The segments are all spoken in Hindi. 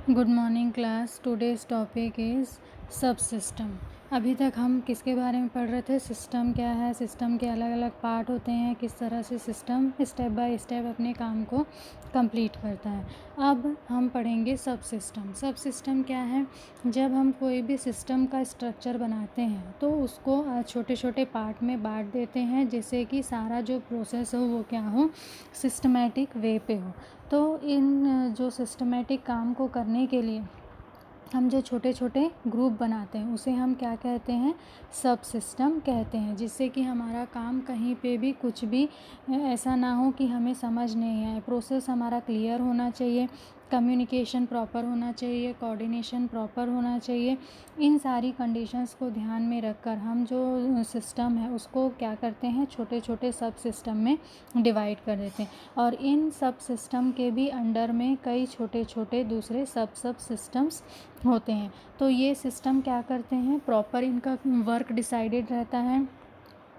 Good morning class. Today's topic is सब सिस्टम। अभी तक हम किसके बारे में पढ़ रहे थे? सिस्टम क्या है, सिस्टम के अलग अलग पार्ट होते हैं, किस तरह से सिस्टम स्टेप बाय स्टेप अपने काम को कंप्लीट करता है। अब हम पढ़ेंगे सब सिस्टम। सब सिस्टम क्या है? जब हम कोई भी सिस्टम का स्ट्रक्चर बनाते हैं तो उसको छोटे छोटे पार्ट में बांट देते हैं, जिससे कि सारा जो प्रोसेस हो वो क्या हो, सिस्टमेटिक वे पे हो। तो इन जो सिस्टमेटिक काम को करने के लिए हम जो छोटे छोटे ग्रुप बनाते हैं उसे हम क्या कहते हैं? सब सिस्टम कहते हैं। जिससे कि हमारा काम कहीं पे भी कुछ भी ऐसा ना हो कि हमें समझ नहीं आए। प्रोसेस हमारा क्लियर होना चाहिए, कम्युनिकेशन प्रॉपर होना चाहिए, कोऑर्डिनेशन प्रॉपर होना चाहिए। इन सारी कंडीशंस को ध्यान में रखकर हम जो सिस्टम है उसको क्या करते हैं, छोटे छोटे सब सिस्टम में डिवाइड कर देते हैं। और इन सब सिस्टम के भी अंडर में कई छोटे छोटे दूसरे सब सिस्टम्स होते हैं। तो ये सिस्टम क्या करते हैं, प्रॉपर इनका वर्क डिसाइडेड रहता है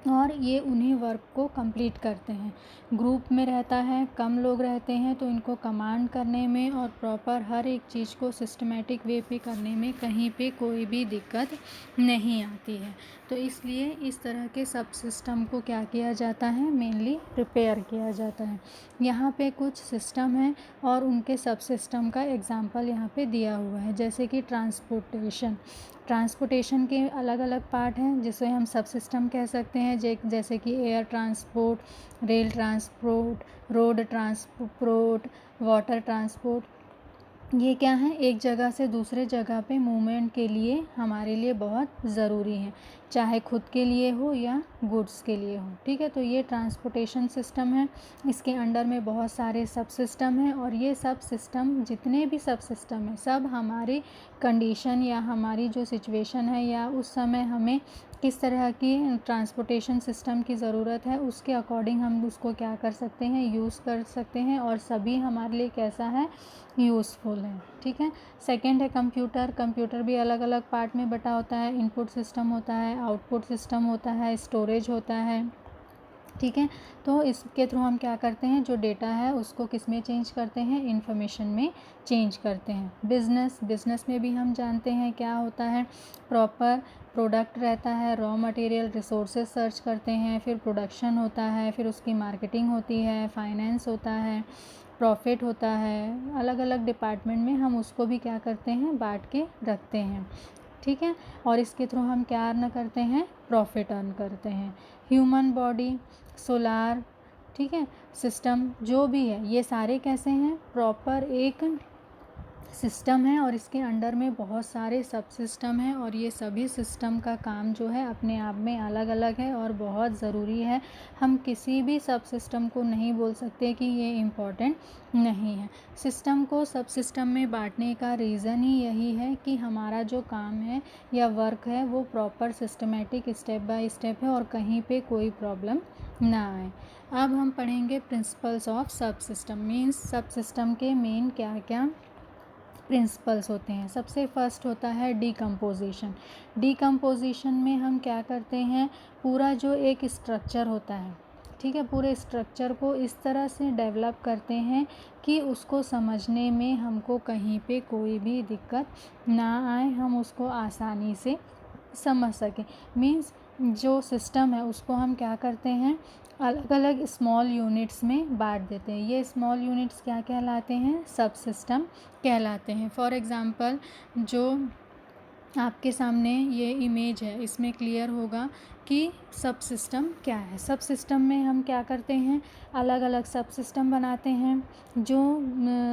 और ये उन्हीं वर्क को कंप्लीट करते हैं। ग्रुप में रहता है, कम लोग रहते हैं, तो इनको कमांड करने में और प्रॉपर हर एक चीज़ को सिस्टमेटिक वे पे करने में कहीं पे कोई भी दिक्कत नहीं आती है। तो इसलिए इस तरह के सब सिस्टम को क्या किया जाता है, मेनली प्रिपेयर किया जाता है। यहाँ पे कुछ सिस्टम है और उनके सब सिस्टम का एग्जाम्पल यहाँ पे दिया हुआ है। जैसे कि ट्रांसपोर्टेशन के अलग अलग पार्ट हैं जिसे हम सब सिस्टम कह सकते हैं। जैसे कि air transport, rail transport, road transport, water transport. ये क्या है, एक जगह से दूसरे जगह पे मूवमेंट के लिए हमारे लिए बहुत ज़रूरी है, चाहे खुद के लिए हो या गुड्स के लिए हो। ठीक है, तो ये ट्रांसपोर्टेशन सिस्टम है। इसके अंडर में बहुत सारे सब सिस्टम हैं और ये सब सिस्टम, जितने भी सब सिस्टम हैं, सब हमारी कंडीशन या हमारी जो सिचुएशन है या उस समय हमें किस तरह की ट्रांसपोर्टेशन सिस्टम की ज़रूरत है उसके अकॉर्डिंग हम उसको क्या कर सकते हैं, यूज़ कर सकते हैं। और सभी हमारे लिए कैसा है, यूज़फुल है। ठीक है। सेकंड है कंप्यूटर। कंप्यूटर भी अलग अलग पार्ट में बटा होता है। इनपुट सिस्टम होता है, आउटपुट सिस्टम होता है, स्टोरेज होता है। ठीक है, तो इसके थ्रू हम क्या करते हैं, जो डेटा है उसको किस में चेंज करते हैं, इन्फॉर्मेशन में चेंज करते हैं। बिजनेस में भी हम जानते हैं क्या होता है, प्रॉपर प्रोडक्ट रहता है, रॉ मटेरियल रिसोर्सेज सर्च करते हैं, फिर प्रोडक्शन होता है, फिर उसकी मार्केटिंग होती है, फाइनेंस होता है, प्रॉफिट होता है। अलग अलग डिपार्टमेंट में हम उसको भी क्या करते हैं, बांट के रखते हैं। ठीक है, और इसके थ्रू हम क्या अर्न करते हैं, प्रॉफिट अर्न करते हैं। ह्यूमन बॉडी, सोलार, ठीक है, सिस्टम जो भी है, ये सारे कैसे हैं, प्रॉपर एक सिस्टम है और इसके अंडर में बहुत सारे सब सिस्टम हैं और ये सभी सिस्टम का काम जो है अपने आप में अलग अलग है और बहुत ज़रूरी है। हम किसी भी सब सिस्टम को नहीं बोल सकते कि ये इम्पॉर्टेंट नहीं है। सिस्टम को सब सिस्टम में बांटने का रीज़न ही यही है कि हमारा जो काम है या वर्क है वो proper systematic step by step है और कहीं पे कोई प्रॉब्लम ना आए। अब हम पढ़ेंगे प्रिंसिपल्स ऑफ सब सिस्टम। मीन्स सब सिस्टम के मेन क्या क्या प्रिंसिपल्स होते हैं। सबसे फर्स्ट होता है डीकम्पोजिशन। डीकम्पोजिशन में हम क्या करते हैं, पूरा जो एक स्ट्रक्चर होता है, ठीक है, पूरे स्ट्रक्चर को इस तरह से डेवलप करते हैं कि उसको समझने में हमको कहीं पे कोई भी दिक्कत ना आए, हम उसको आसानी से समझ सकें। मीन्स जो सिस्टम है उसको हम क्या करते हैं, अलग अलग स्मॉल यूनिट्स में बांट देते हैं। ये स्मॉल यूनिट्स क्या कहलाते हैं, सब सिस्टम कहलाते हैं। फॉर एग्ज़ाम्पल, जो आपके सामने ये इमेज है, इसमें क्लियर होगा कि सब सिस्टम क्या है। सब सिस्टम में हम क्या करते हैं, अलग अलग सब सिस्टम बनाते हैं जो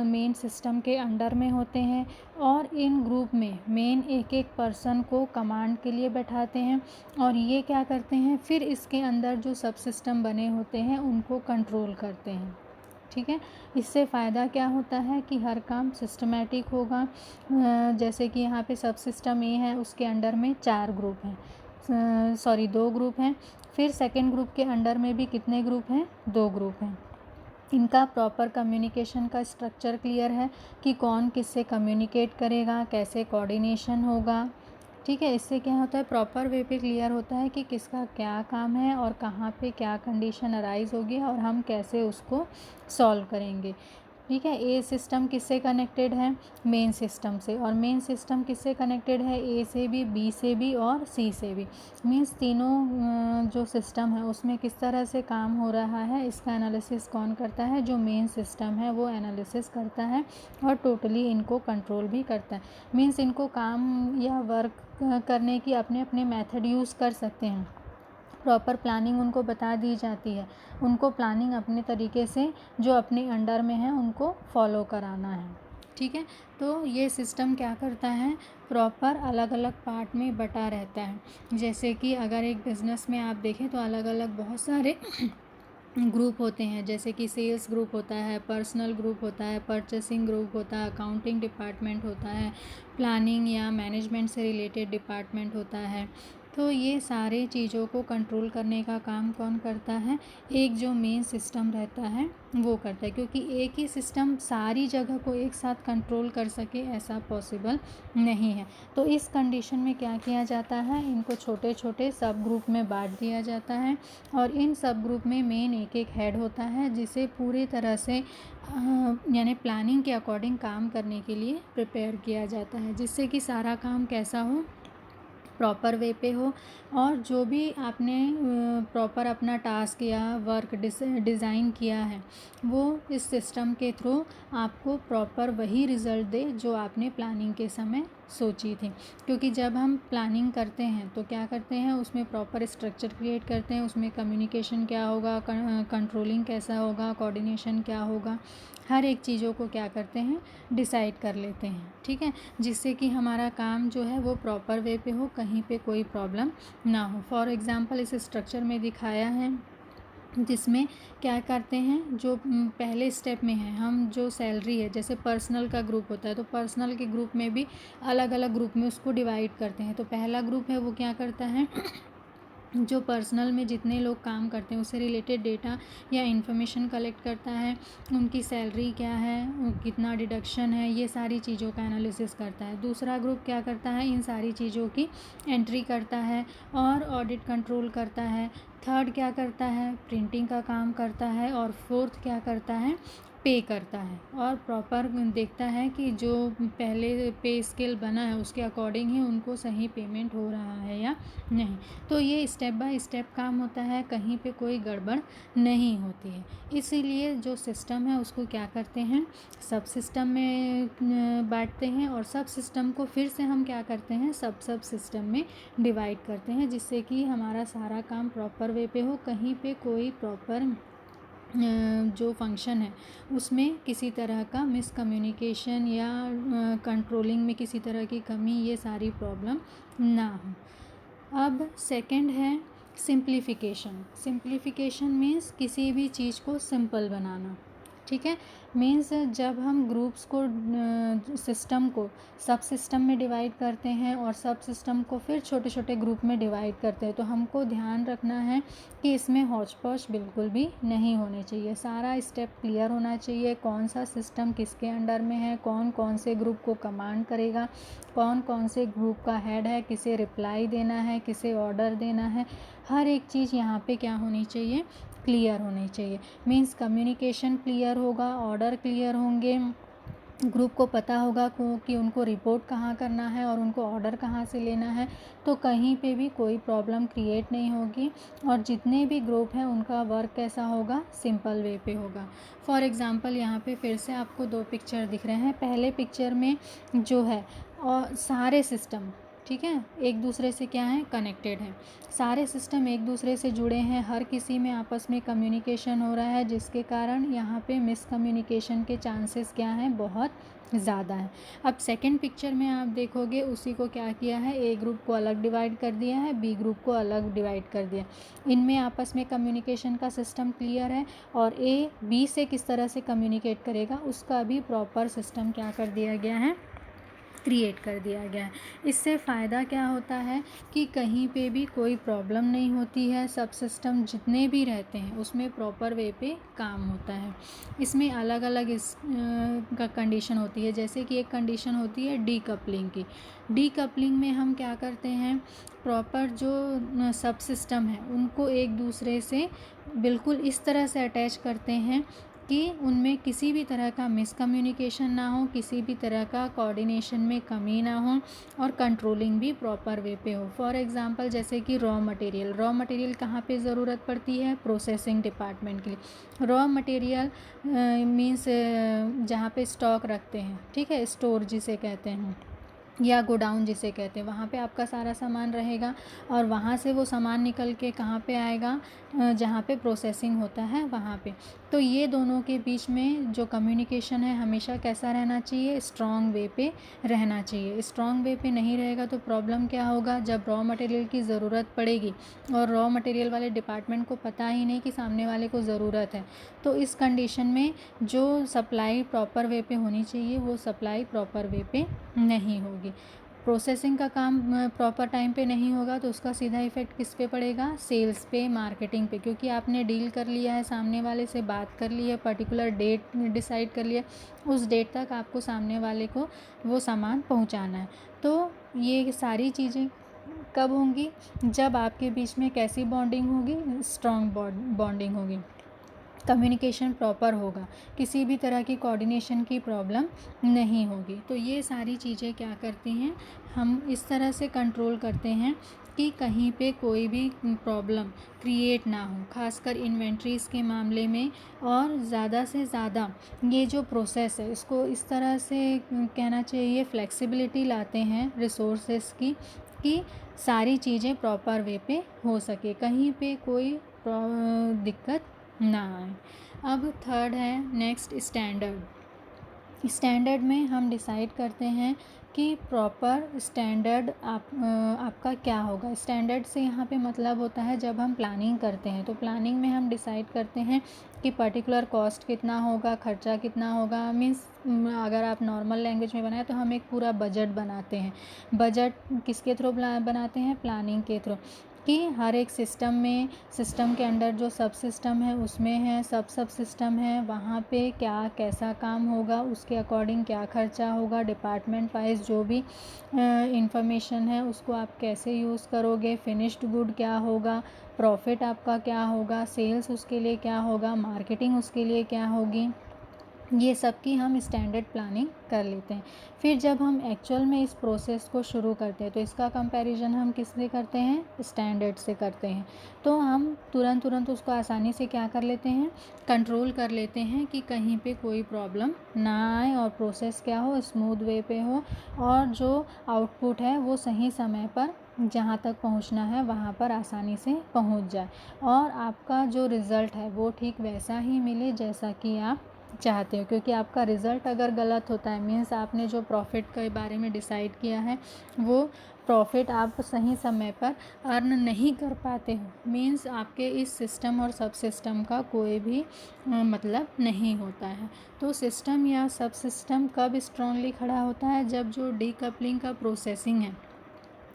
मेन सिस्टम के अंडर में होते हैं और इन ग्रुप में मेन एक एक पर्सन को कमांड के लिए बैठाते हैं और ये क्या करते हैं, फिर इसके अंदर जो सब सिस्टम बने होते हैं उनको कंट्रोल करते हैं। ठीक है, इससे फ़ायदा क्या होता है कि हर काम सिस्टमेटिक होगा। जैसे कि यहाँ पे सब सिस्टम ए है, उसके अंडर में 4 ग्रुप हैं, 2 ग्रुप हैं। फिर सेकंड ग्रुप के अंडर में भी कितने ग्रुप हैं, 2 ग्रुप हैं। इनका प्रॉपर कम्युनिकेशन का स्ट्रक्चर क्लियर है कि कौन किससे कम्युनिकेट करेगा, कैसे कोऑर्डिनेशन होगा। ठीक है, इससे क्या होता है, प्रॉपर वे पे क्लियर होता है कि किसका क्या काम है और कहाँ पे क्या कंडीशन अराइज होगी और हम कैसे उसको सॉल्व करेंगे। ठीक है। ए सिस्टम किससे कनेक्टेड है, मेन सिस्टम से, और मेन सिस्टम किससे कनेक्टेड है, ए से भी, बी से भी और सी से भी। मीन्स तीनों जो सिस्टम है उसमें किस तरह से काम हो रहा है, इसका एनालिसिस कौन करता है, जो मेन सिस्टम है वो एनालिसिस करता है और टोटली इनको कंट्रोल भी करता है। मीन्स इनको काम या वर्क करने की अपने अपने मेथड यूज़ कर सकते हैं, प्रॉपर प्लानिंग उनको बता दी जाती है, उनको प्लानिंग अपने तरीके से जो अपने अंडर में है उनको फॉलो कराना है। ठीक है। तो ये सिस्टम क्या करता है, प्रॉपर अलग अलग पार्ट में बटा रहता है। जैसे कि अगर एक बिज़नेस में आप देखें तो अलग अलग बहुत सारे ग्रुप होते हैं, जैसे कि सेल्स ग्रुप होता है, पर्सनल ग्रुप होता है, परचेसिंग ग्रुप होता है, अकाउंटिंग डिपार्टमेंट होता है, प्लानिंग या मैनेजमेंट से रिलेटेड डिपार्टमेंट होता है। तो ये सारे चीज़ों को कंट्रोल करने का काम कौन करता है, एक जो मेन सिस्टम रहता है वो करता है, क्योंकि एक ही सिस्टम सारी जगह को एक साथ कंट्रोल कर सके ऐसा पॉसिबल नहीं है। तो इस कंडीशन में क्या किया जाता है, इनको छोटे छोटे सब ग्रुप में बांट दिया जाता है और इन सब ग्रुप में मेन एक एक हेड होता है जिसे पूरी तरह से यानी प्लानिंग के अकॉर्डिंग काम करने के लिए प्रिपेयर किया जाता है, जिससे कि सारा काम कैसा हो, प्रॉपर वे पे हो, और जो भी आपने प्रॉपर अपना टास्क या वर्क डिज़ाइन किया है वो इस सिस्टम के थ्रू आपको प्रॉपर वही रिज़ल्ट दे जो आपने प्लानिंग के समय सोची थी। क्योंकि जब हम प्लानिंग करते हैं तो क्या करते हैं, उसमें प्रॉपर स्ट्रक्चर क्रिएट करते हैं, उसमें कम्युनिकेशन क्या होगा, कंट्रोलिंग कैसा होगा, कोऑर्डिनेशन क्या होगा, हर एक चीज़ों को क्या करते हैं, डिसाइड कर लेते हैं। ठीक है, जिससे कि हमारा काम जो है वो प्रॉपर वे पे हो, कहीं पे कोई प्रॉब्लम ना हो। फॉर एग्ज़ाम्पल इस स्ट्रक्चर में दिखाया है जिसमें क्या करते हैं, जो पहले स्टेप में है, हम जो सैलरी है, जैसे पर्सनल का ग्रुप होता है तो पर्सनल के ग्रुप में भी अलग अलग ग्रुप में उसको डिवाइड करते हैं। तो पहला ग्रुप है वो क्या करता है, जो पर्सनल में जितने लोग काम करते हैं उससे रिलेटेड डेटा या इन्फॉर्मेशन कलेक्ट करता है, उनकी सैलरी क्या है, कितना डिडक्शन है, ये सारी चीज़ों का एनालिसिस करता है। दूसरा ग्रुप क्या करता है, इन सारी चीज़ों की एंट्री करता है और ऑडिट कंट्रोल करता है। थर्ड क्या करता है, प्रिंटिंग का काम करता है। और फोर्थ क्या करता है, पे करता है और प्रॉपर देखता है कि जो पहले पे स्केल बना है उसके अकॉर्डिंग ही उनको सही पेमेंट हो रहा है या नहीं। तो ये स्टेप बाय स्टेप काम होता है, कहीं पे कोई गड़बड़ नहीं होती है। इसीलिए जो सिस्टम है उसको क्या करते हैं, सब सिस्टम में बांटते हैं और सब सिस्टम को फिर से हम क्या करते हैं, सब सिस्टम में डिवाइड करते हैं, जिससे कि हमारा सारा काम प्रॉपर वे पे हो, कहीं पे कोई प्रॉपर जो फंक्शन है उसमें किसी तरह का मिसकम्युनिकेशन या कंट्रोलिंग में किसी तरह की कमी, ये सारी प्रॉब्लम ना हो। अब सेकंड है सिंप्लीफिकेशन। सिंप्लीफिकेशन मीन्स किसी भी चीज़ को सिंपल बनाना। ठीक है, मीन्स जब हम ग्रुप्स को सिस्टम को सब सिस्टम में डिवाइड करते हैं और सब सिस्टम को फिर छोटे छोटे ग्रुप में डिवाइड करते हैं तो हमको ध्यान रखना है कि इसमें हौच पौच बिल्कुल भी नहीं होने चाहिए। सारा स्टेप क्लियर होना चाहिए, कौन सा सिस्टम किसके अंडर में है, कौन कौन से ग्रुप को कमांड करेगा, कौन कौन से ग्रुप का हेड है, किसे रिप्लाई देना है, किसे ऑर्डर देना है, हर एक चीज़ यहाँ पे क्या होनी चाहिए, क्लियर होनी चाहिए। मीन्स कम्युनिकेशन क्लियर होगा, ऑर्डर क्लियर होंगे, ग्रुप को पता होगा कि उनको रिपोर्ट कहाँ करना है और उनको ऑर्डर कहाँ से लेना है, तो कहीं पे भी कोई प्रॉब्लम क्रिएट नहीं होगी और जितने भी ग्रुप हैं उनका वर्क कैसा होगा, सिंपल वे पे होगा। फॉर एग्ज़ाम्पल यहाँ पे फिर से आपको दो पिक्चर दिख रहे हैं। पहले पिक्चर में जो है और सारे सिस्टम, ठीक है, एक दूसरे से क्या है, कनेक्टेड है, सारे सिस्टम एक दूसरे से जुड़े हैं, हर किसी में आपस में कम्युनिकेशन हो रहा है, जिसके कारण यहाँ पे मिसकम्युनिकेशन के चांसेस क्या हैं, बहुत ज़्यादा है। अब सेकंड पिक्चर में आप देखोगे उसी को क्या किया है, ए ग्रुप को अलग डिवाइड कर दिया है, बी ग्रुप को अलग डिवाइड कर दिया। इनमें आपस में कम्युनिकेशन का सिस्टम क्लियर है और ए बी से किस तरह से कम्युनिकेट करेगा उसका भी प्रॉपर सिस्टम क्या कर दिया गया है, क्रिएट कर दिया गया है। इससे फ़ायदा क्या होता है कि कहीं पे भी कोई प्रॉब्लम नहीं होती है, सब सिस्टम जितने भी रहते हैं उसमें प्रॉपर वे पे काम होता है। इसमें अलग अलग का कंडीशन होती है, जैसे कि एक कंडीशन होती है डीकपलिंग की। डीकपलिंग में हम क्या करते हैं, प्रॉपर जो सब सिस्टम है उनको एक दूसरे से बिल्कुल इस तरह से अटैच करते हैं कि उनमें किसी भी तरह का मिसकम्युनिकेशन ना हो, किसी भी तरह का कोऑर्डिनेशन में कमी ना हो और कंट्रोलिंग भी प्रॉपर वे पे हो। फॉर एग्जांपल जैसे कि रॉ मटेरियल कहाँ पे ज़रूरत पड़ती है? प्रोसेसिंग डिपार्टमेंट के लिए। रॉ मटेरियल मीन्स जहाँ पे स्टॉक रखते हैं, ठीक है, स्टोर जिसे कहते हैं या गोडाउन जिसे कहते हैं, वहाँ पे आपका सारा सामान रहेगा और वहाँ से वो सामान निकल के कहाँ पे आएगा? जहाँ पे प्रोसेसिंग होता है वहाँ पे। तो ये दोनों के बीच में जो कम्युनिकेशन है हमेशा कैसा रहना चाहिए? स्ट्रॉन्ग वे पे रहना चाहिए। स्ट्रॉन्ग वे पे नहीं रहेगा तो प्रॉब्लम क्या होगा? जब रॉ मटेरियल की ज़रूरत पड़ेगी और रॉ मटेरियल वाले डिपार्टमेंट को पता ही नहीं कि सामने वाले को ज़रूरत है, तो इस कंडीशन में जो सप्लाई प्रॉपर वे पे होनी चाहिए वो सप्लाई प्रॉपर वे पे नहीं होगी। प्रोसेसिंग का काम प्रॉपर टाइम पे नहीं होगा तो उसका सीधा इफ़ेक्ट किस पे पड़ेगा? सेल्स पे, मार्केटिंग पे, क्योंकि आपने डील कर लिया है, सामने वाले से बात कर ली है, पर्टिकुलर डेट डिसाइड कर लिया, उस डेट तक आपको सामने वाले को वो सामान पहुंचाना है। तो ये सारी चीज़ें कब होंगी? जब आपके बीच में कैसी बॉन्डिंग होगी? स्ट्रॉन्ग बॉन्डिंग होगी, कम्युनिकेशन प्रॉपर होगा, किसी भी तरह की कोऑर्डिनेशन की प्रॉब्लम नहीं होगी। तो ये सारी चीज़ें क्या करती हैं? हम इस तरह से कंट्रोल करते हैं कि कहीं पे कोई भी प्रॉब्लम क्रिएट ना हो, खासकर इन्वेंट्रीज़ के मामले में। और ज़्यादा से ज़्यादा ये जो प्रोसेस है इसको इस तरह से कहना चाहिए, फ्लेक्सिबिलिटी लाते हैं रिसोर्सेस की कि सारी चीज़ें प्रॉपर वे पे हो सके, कहीं पे कोई दिक्कत ना आए। अब थर्ड है नेक्स्ट स्टैंडर्ड में हम डिसाइड करते हैं कि प्रॉपर स्टैंडर्ड आपका क्या होगा। स्टैंडर्ड से यहाँ पे मतलब होता है जब हम प्लानिंग करते हैं तो प्लानिंग में हम डिसाइड करते हैं कि पर्टिकुलर कॉस्ट कितना होगा, खर्चा कितना होगा। मीन्स अगर आप नॉर्मल लैंग्वेज में बनाए तो हम एक पूरा बजट बनाते हैं। बजट किसके थ्रू बनाते हैं? प्लानिंग के थ्रू, कि हर एक सिस्टम के अंडर जो सब सिस्टम है उसमें है, सब सिस्टम है, वहाँ पे क्या कैसा काम होगा, उसके अकॉर्डिंग क्या खर्चा होगा, डिपार्टमेंट वाइज जो भी इंफॉर्मेशन है उसको आप कैसे यूज़ करोगे, फिनिश्ड गुड क्या होगा, प्रॉफिट आपका क्या होगा, सेल्स उसके लिए क्या होगा, मार्केटिंग उसके लिए क्या होगी, ये सब की हम स्टैंडर्ड प्लानिंग कर लेते हैं। फिर जब हम एक्चुअल में इस प्रोसेस को शुरू करते हैं तो इसका कंपैरिजन हम किससे करते हैं? स्टैंडर्ड से करते हैं। तो हम तुरंत उसको आसानी से क्या कर लेते हैं? कंट्रोल कर लेते हैं कि कहीं पे कोई प्रॉब्लम ना आए और प्रोसेस क्या हो? स्मूथ वे पे हो और जो आउटपुट है वो सही समय पर जहाँ तक पहुँचना है वहाँ पर आसानी से पहुँच जाए और आपका जो रिज़ल्ट है वो ठीक वैसा ही मिले जैसा कि आप चाहते हो। क्योंकि आपका रिज़ल्ट अगर गलत होता है मीन्स आपने जो प्रॉफिट के बारे में डिसाइड किया है वो प्रॉफिट आप सही समय पर अर्न नहीं कर पाते हो, मीन्स आपके इस सिस्टम और सब सिस्टम का कोई भी मतलब नहीं होता है। तो सिस्टम या सब सिस्टम कब स्ट्रांगली खड़ा होता है? जब जो डीकपलिंग का प्रोसेसिंग है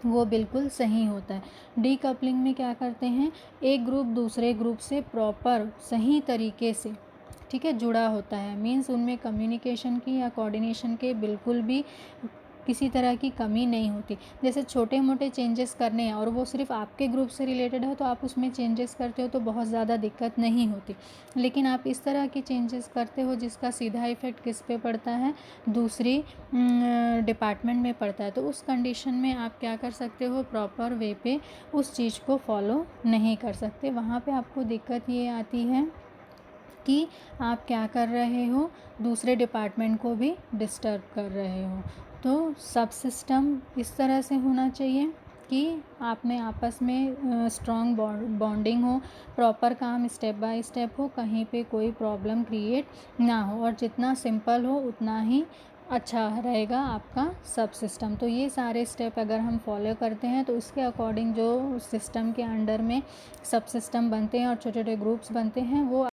वो बिल्कुल सही होता है। डीकपलिंग में क्या करते हैं? एक ग्रुप दूसरे ग्रुप से प्रॉपर सही तरीके से, ठीक है, जुड़ा होता है। मीन्स उनमें कम्युनिकेशन की या कोऑर्डिनेशन के बिल्कुल भी किसी तरह की कमी नहीं होती। जैसे छोटे मोटे चेंजेस करने हैं और वो सिर्फ आपके ग्रुप से रिलेटेड है तो आप उसमें चेंजेस करते हो तो बहुत ज़्यादा दिक्कत नहीं होती। लेकिन आप इस तरह की चेंजेस करते हो जिसका सीधा इफ़ेक्ट किस पे पड़ता है? दूसरी डिपार्टमेंट में पड़ता है। तो उस कंडीशन में आप क्या कर सकते हो? प्रॉपर वे पे उस चीज़ को फॉलो नहीं कर सकते। वहाँ पे आपको दिक्कत ये आती है कि आप क्या कर रहे हो? दूसरे डिपार्टमेंट को भी डिस्टर्ब कर रहे हो। तो सब सिस्टम इस तरह से होना चाहिए कि आप में आपस में स्ट्रॉन्ग बॉन्डिंग हो, प्रॉपर काम स्टेप बाय स्टेप हो, कहीं पे कोई प्रॉब्लम क्रिएट ना हो और जितना सिंपल हो उतना ही अच्छा रहेगा आपका सब सिस्टम। तो ये सारे स्टेप अगर हम फॉलो करते हैं तो इसके अकॉर्डिंग जो सिस्टम के अंडर में सब सिस्टम बनते हैं और छोटे छोटे ग्रुप्स बनते हैं वो